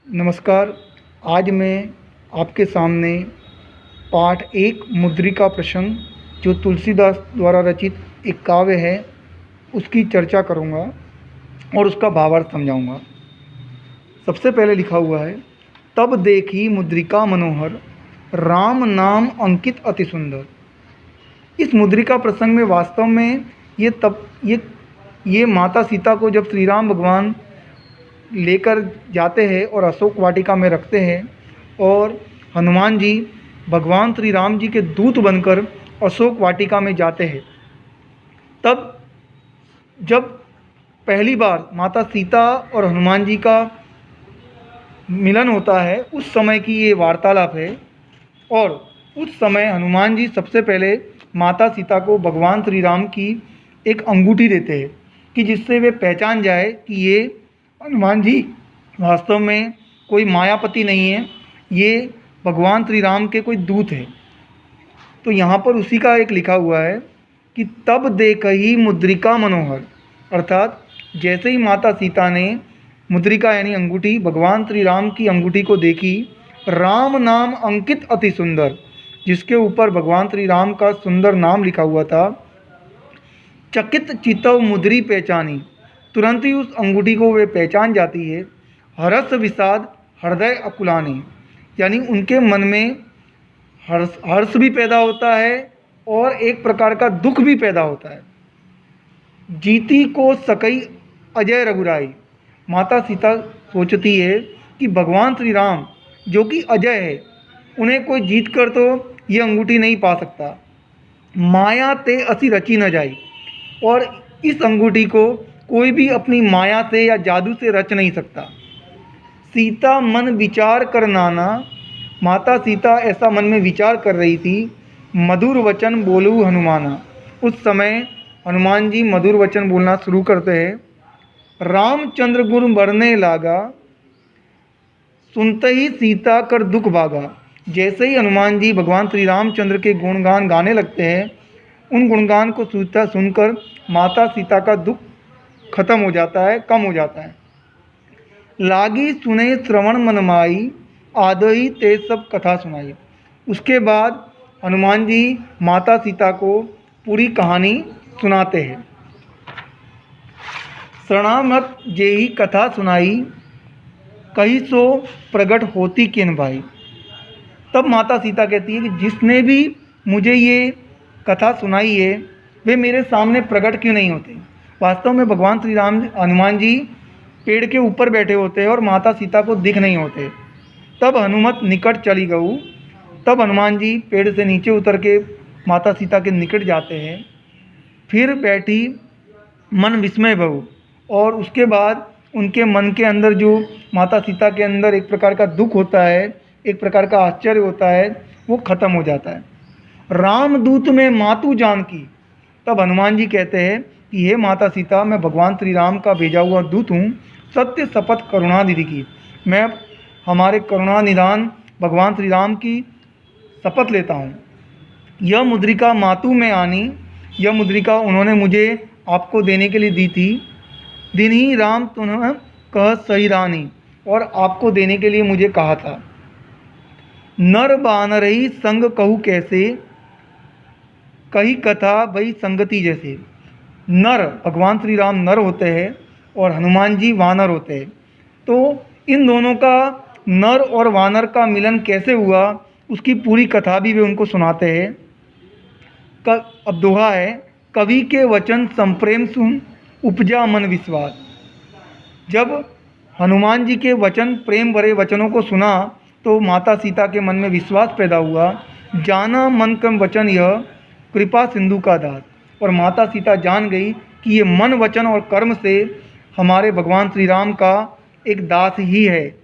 नमस्कार। आज मैं आपके सामने पाठ 1 मुद्रिका प्रसंग जो तुलसीदास द्वारा रचित एक काव्य है उसकी चर्चा करूँगा और उसका भावार्थ समझाऊँगा। सबसे पहले लिखा हुआ है, तब देखी मुद्रिका मनोहर, राम नाम अंकित अति सुंदर। इस मुद्रिका प्रसंग में वास्तव में ये माता सीता को जब श्री राम भगवान लेकर जाते हैं और अशोक वाटिका में रखते हैं और हनुमान जी भगवान श्री राम जी के दूत बनकर अशोक वाटिका में जाते हैं, तब जब पहली बार माता सीता और हनुमान जी का मिलन होता है उस समय की ये वार्तालाप है। और उस समय हनुमान जी सबसे पहले माता सीता को भगवान श्री राम की एक अंगूठी देते हैं कि जिससे वे पहचान जाए कि ये हनुमान जी वास्तव में कोई मायापति नहीं है, ये भगवान श्री राम के कोई दूत हैं। तो यहाँ पर उसी का एक लिखा हुआ है कि तब देखहि मुद्रिका मनोहर, अर्थात जैसे ही माता सीता ने मुद्रिका यानी अंगूठी भगवान श्री राम की अंगूठी को देखी, राम नाम अंकित अति सुंदर, जिसके ऊपर भगवान श्री राम का सुंदर नाम लिखा हुआ था, चकित चितव मुद्री पहचानी, तुरंत ही उस अंगूठी को वे पहचान जाती है। हर्ष विषाद हृदय अकुलानी, यानी उनके मन में हर्ष भी पैदा होता है और एक प्रकार का दुख भी पैदा होता है। जीती को सकई अजय रघुराई, माता सीता सोचती है कि भगवान श्री राम जो कि अजय है, उन्हें कोई जीत कर तो ये अंगूठी नहीं पा सकता। माया ते असी रची न जाई, और इस अंगूठी को कोई भी अपनी माया से या जादू से रच नहीं सकता। सीता मन विचार कर नाना, माता सीता ऐसा मन में विचार कर रही थी। मधुर वचन बोलू हनुमाना, उस समय हनुमान जी मधुर वचन बोलना शुरू करते हैं। रामचंद्र गुण बरने लागा, सुनते ही सीता कर दुख भागा। जैसे ही हनुमान जी भगवान श्री रामचंद्र के गुणगान गाने लगते हैं, उन गुणगान को सुनकर माता सीता का दुख खत्म हो जाता है, कम हो जाता है। लागी सुने श्रवण मनमाई, आदहि ते सब कथा सुनाई। उसके बाद हनुमान जी माता सीता को पूरी कहानी सुनाते हैं। शरणामत जेहि कथा सुनाई, कही सो प्रगट होती किन भाई। तब माता सीता कहती है कि जिसने भी मुझे ये कथा सुनाई है वे मेरे सामने प्रकट क्यों नहीं होते। वास्तव में भगवान श्री राम हनुमान जी पेड़ के ऊपर बैठे होते हैं और माता सीता को दिख नहीं होते। तब हनुमत निकट चली गऊ, तब हनुमान जी पेड़ से नीचे उतर के माता सीता के निकट जाते हैं। फिर बैठी मन विस्मय भऊ, और उसके बाद उनके मन के अंदर जो माता सीता के अंदर एक प्रकार का दुख होता है, एक प्रकार का आश्चर्य होता है, वो खत्म हो जाता है। रामदूत में मातु जानकी, तब हनुमान जी कहते हैं कि हे माता सीता, मैं भगवान श्री राम का भेजा हुआ दूत हूँ। सत्य शपथ करुणानिधि की, मैं हमारे करुणा निधान भगवान श्री राम की शपथ लेता हूँ। यह मुद्रिका मातु में आनी, यह मुद्रिका उन्होंने मुझे आपको देने के लिए दी थी। दिन ही राम तुम्हें कह सही रानी, और आपको देने के लिए मुझे कहा था। नर बानरही संग कहू कैसे, कही कथा भई संगति जैसे। नर भगवान श्री राम नर होते हैं और हनुमान जी वानर होते हैं, तो इन दोनों का नर और वानर का मिलन कैसे हुआ उसकी पूरी कथा भी वे उनको सुनाते हैं। अब दोहा है, कवि के वचन संप्रेम सुन, उपजा मन विश्वास। जब हनुमान जी के वचन प्रेम भरे वचनों को सुना तो माता सीता के मन में विश्वास पैदा हुआ। जाना मन कम वचन यह, कृपा सिंधु का दात। और माता सीता जान गई कि ये मन वचन और कर्म से हमारे भगवान श्री राम का एक दास ही है।